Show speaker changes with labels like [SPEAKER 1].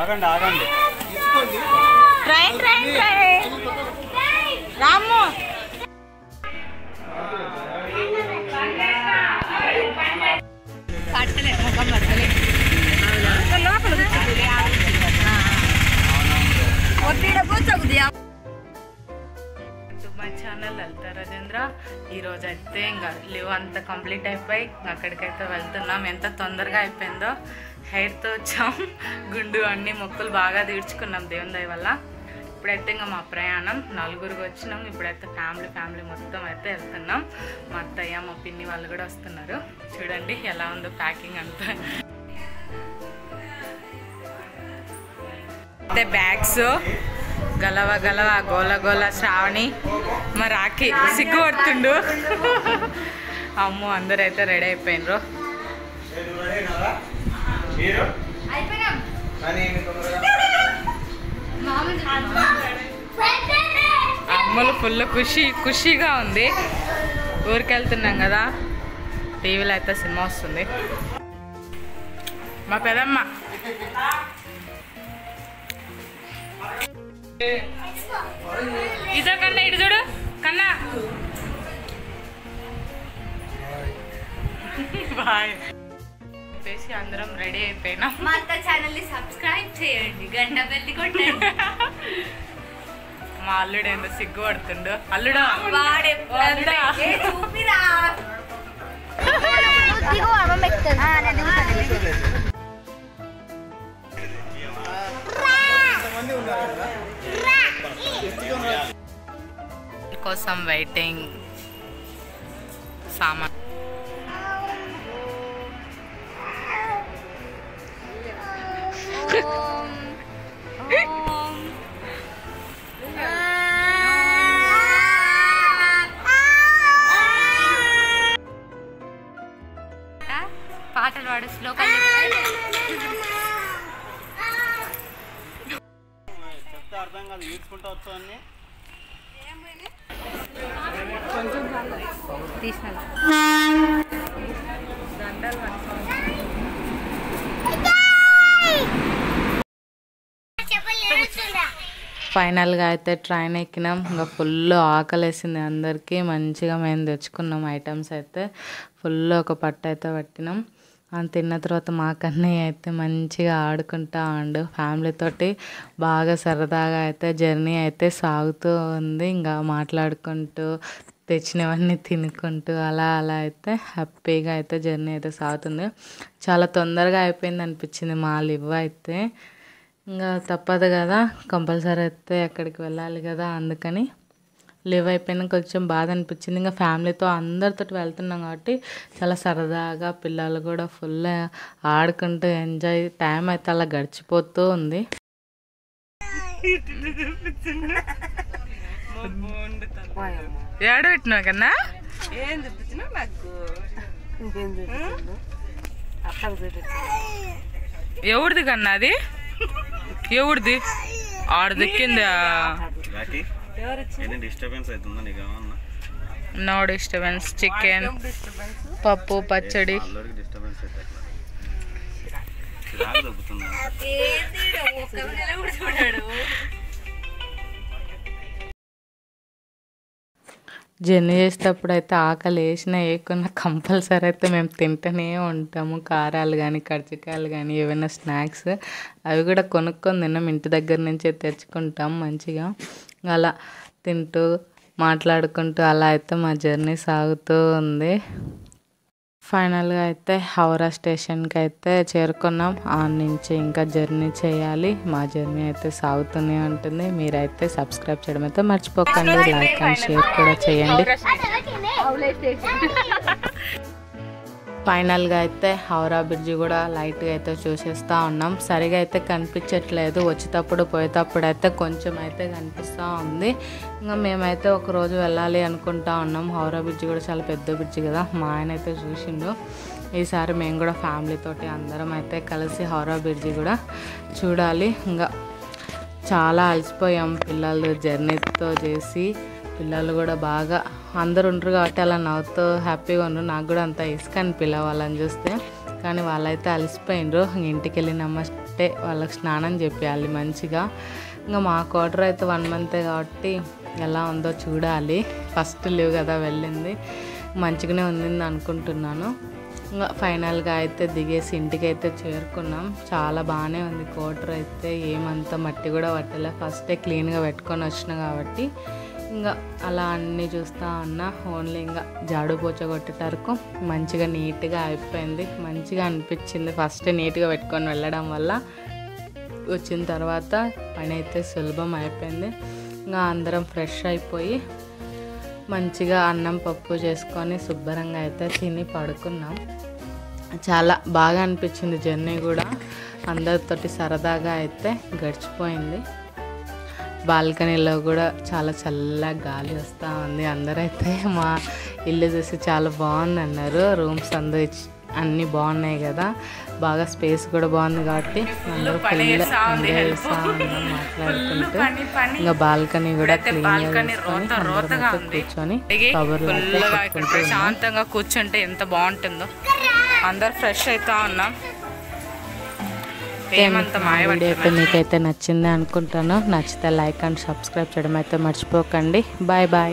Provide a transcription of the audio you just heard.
[SPEAKER 1] ఆగండి ఆగండి
[SPEAKER 2] train train train Ramu my channel Lalitha Rajendra. ఈరోజు అయితే ఇంకా లీవ్ అంతా కంప్లీట్ అయిపోయి అక్కడికైతే వెళ్తున్నాం. ఎంత తొందరగా అయిపోయిందో. హెయిర్తో వచ్చాం, గుండు అన్ని మొక్కులు బాగా తీర్చుకున్నాం దేవుని దయ వల్ల. ఇప్పుడైతే ఇంకా మా ప్రయాణం నలుగురికి వచ్చినాం. ఇప్పుడైతే ఫ్యామిలీ మొత్తం అయితే వెళ్తున్నాం. మా అత్తయ్య మా పిన్ని వాళ్ళు కూడా వస్తున్నారు. చూడండి ఎలా ఉందో ప్యాకింగ్ అంతా. అయితే బ్యాగ్స్ గలవ గలవ గోల గోల శ్రావణి మా రాఖీ సిగ్గు పడుతుండు. అమ్మో అందరు అయితే రెడీ అయిపోయినరు. అమ్మలు ఫుల్ ఖుషిగా ఉంది. ఊరికి వెళ్తున్నాం కదా, టీవీలో అయితే సినిమా వస్తుంది. మా పెదమ్మ ఇదో కన్నా ఇటు చూడు కన్నా. బాయ్ చెప్పేసి అందరం రెడీ అయిపోయినాం.
[SPEAKER 3] మా అత్త ఛానల్ ని సబ్స్క్రైబ్ చేయండి, గంట బెల్లి కొట్టండి.
[SPEAKER 2] మా అల్లుడు ఎంత సిగ్గు పడుతుండో. అల్లుడా
[SPEAKER 3] చూపిరా
[SPEAKER 2] కోసం వెయిటింగ్. సామాన్
[SPEAKER 3] పాటలు పాడు శ్లోకాలు
[SPEAKER 1] చెప్తే అర్థం కాదు, ఈడ్చుకుంటూ వచ్చాన్ని
[SPEAKER 2] ఫైనల్గా అయితే ట్రైన్ ఎక్కినాం. ఇంకా ఫుల్ ఆకలేసింది అందరికీ. మంచిగా మేము తెచ్చుకున్నాం ఐటమ్స్ అయితే. ఫుల్ ఒక పట్టు అయితే పట్టినాం. అని తిన్న తర్వాత మా కన్నయ్య అయితే మంచిగా ఆడుకుంటా ఉండు. ఫ్యామిలీతోటి బాగా సరదాగా అయితే జర్నీ అయితే సాగుతూ ఉంది. ఇంకా మాట్లాడుకుంటూ తెచ్చినవన్నీ తినుకుంటూ అలా అయితే హ్యాపీగా అయితే జర్నీ అయితే సాగుతుంది. చాలా తొందరగా అయిపోయింది అనిపించింది మా లివ్ అయితే. ఇంకా తప్పదు కదా, కంపల్సరీ అయితే ఎక్కడికి వెళ్ళాలి కదా, అందుకని లివ్ అయిపోయినా కొంచెం బాధ అనిపించింది. ఇంకా ఫ్యామిలీతో అందరితో వెళ్తున్నాం కాబట్టి చాలా సరదాగా పిల్లలు కూడా ఫుల్ ఆడుకుంటూ ఎంజాయ్ టైం అయితే అలా గడిచిపోతూ ఉంది. ఏడు పెట్టినావు కన్నా
[SPEAKER 4] ఏం చూపించినా నాకు
[SPEAKER 2] ఎవరిది కన్నా అది? ఎవరిది? ఆడది కింద
[SPEAKER 1] డిస్టర్బెన్స్ అవుతుందా నీకు ఏమన్నా?
[SPEAKER 2] No disturbance. చికెన్, పప్పు, పచ్చడి.
[SPEAKER 1] డిస్టర్బెన్స్ అయితే దొబ్బుతుంది.
[SPEAKER 2] జర్నీ చేసేటప్పుడు అయితే ఆకలి వేసినా వేయకున్నా కంపల్సరీ అయితే మేము తింటూనే ఉంటాము. కారాలు కానీ కర్జికాయలు కానీ ఏమైనా స్నాక్స్ అవి కూడా కొనుక్కొని తిన్నాం. ఇంటి దగ్గర నుంచే తెచ్చుకుంటాం. మంచిగా అలా తింటూ మాట్లాడుకుంటూ అలా అయితే మా జర్నీ సాగుతూ ఉంది. ఫైనల్గా అయితే హౌరా స్టేషన్కి అయితే చేరుకున్నాం. ఆ నుంచి ఇంకా జర్నీ చేయాలి. మా జర్నీ అయితే సాగుతూనే ఉంటుంది. మీరైతే సబ్స్క్రైబ్ చేయడం అయితే మర్చిపోకండి. లైక్ అండ్ షేర్ కూడా చేయండి. ఫైనల్గా అయితే హౌరా బ్రిడ్జి కూడా లైట్గా అయితే చూసేస్తూ ఉన్నాం. సరిగా అయితే కనిపించట్లేదు. వచ్చేటప్పుడు పోయేటప్పుడు అయితే కొంచెం అయితే కనిపిస్తూ ఉంది. ఇంకా మేమైతే ఒకరోజు వెళ్ళాలి అనుకుంటా ఉన్నాం. హౌరా బ్రిడ్జి కూడా చాలా పెద్ద బ్రిడ్జి కదా, మా ఆయన అయితే చూసిండు. ఈసారి మేము కూడా ఫ్యామిలీతోటి అందరం అయితే కలిసి హౌరా బ్రిడ్జి కూడా చూడాలి. ఇంకా చాలా అలసిపోయాం పిల్లలు జర్నీతో చేసి. పిల్లలు కూడా బాగా అందరు ఉండరు కాబట్టి అలా నవ్వుతూ హ్యాపీగా ఉండరు. నాకు కూడా అంత ఇసుక అనిపించలే వాళ్ళని చూస్తే. కానీ వాళ్ళైతే అలసిపోయినరు. ఇంటికి వెళ్ళినమ్మ కాబట్టే వాళ్ళకి స్నానం చేపియాలి మంచిగా. ఇంకా మా క్వార్టర్ అయితే 1 మంతే కాబట్టి ఎలా ఉందో చూడాలి. ఫస్ట్ లీవ్ కదా వెళ్ళింది, మంచిగానే ఉంది అనుకుంటున్నాను. ఇంకా ఫైనల్గా అయితే దిగేసి ఇంటికి అయితే చేరుకున్నాం. చాలా బాగానే ఉంది క్వార్టర్ అయితే, ఏమంతా మట్టి కూడా పట్టలే. ఫస్టే క్లీన్గా పెట్టుకొని వచ్చిన కాబట్టి ఇంకా అలా అన్నీ చూస్తూ ఉన్నా. ఓన్లీ ఇంకా జాడు పోచ కొట్టేటరకు మంచిగా నీట్గా అయిపోయింది. మంచిగా అనిపించింది ఫస్టే నీట్గా పెట్టుకొని వెళ్ళడం వల్ల. వచ్చిన తర్వాత పని అయితే సులభం అయిపోయింది. ఇంకా అందరం ఫ్రెష్ అయిపోయి మంచిగా అన్నం పప్పు చేసుకొని శుభ్రంగా అయితే తిని పడుకున్నాం. చాలా బాగా అనిపించింది జర్నీ కూడా, అందరితోటి సరదాగా అయితే గడిచిపోయింది. బాల్కనీలో కూడా చాలా చల్లగా గాలి వస్తూ ఉంది. అందరైతే మా ఇల్లు చూసి చాలా బాగుంది అన్నారు. రూమ్స్ అన్నీ బాగున్నాయి కదా, బాగా స్పేస్ కూడా బాగుంది కాబట్టి అందరూ ఫుల్ ఎంజాయ్ చేస్తూ ఉన్నాం మాట్లాడుకుంటూ. ఇంకా బాల్కనీ కూడా కూర్చొని కబుర్లు
[SPEAKER 4] ప్రశాంతంగా కూర్చుంటే ఎంత బాగుంటుందో. అందరు ఫ్రెష్ అవుతా ఉన్నాం.
[SPEAKER 2] వీడియో అయితే మీకైతే నచ్చింది అనుకుంటాను. నచ్చితే లైక్ అండ్ సబ్స్క్రైబ్ చేయడం అయితే మర్చిపోకండి. Bye bye.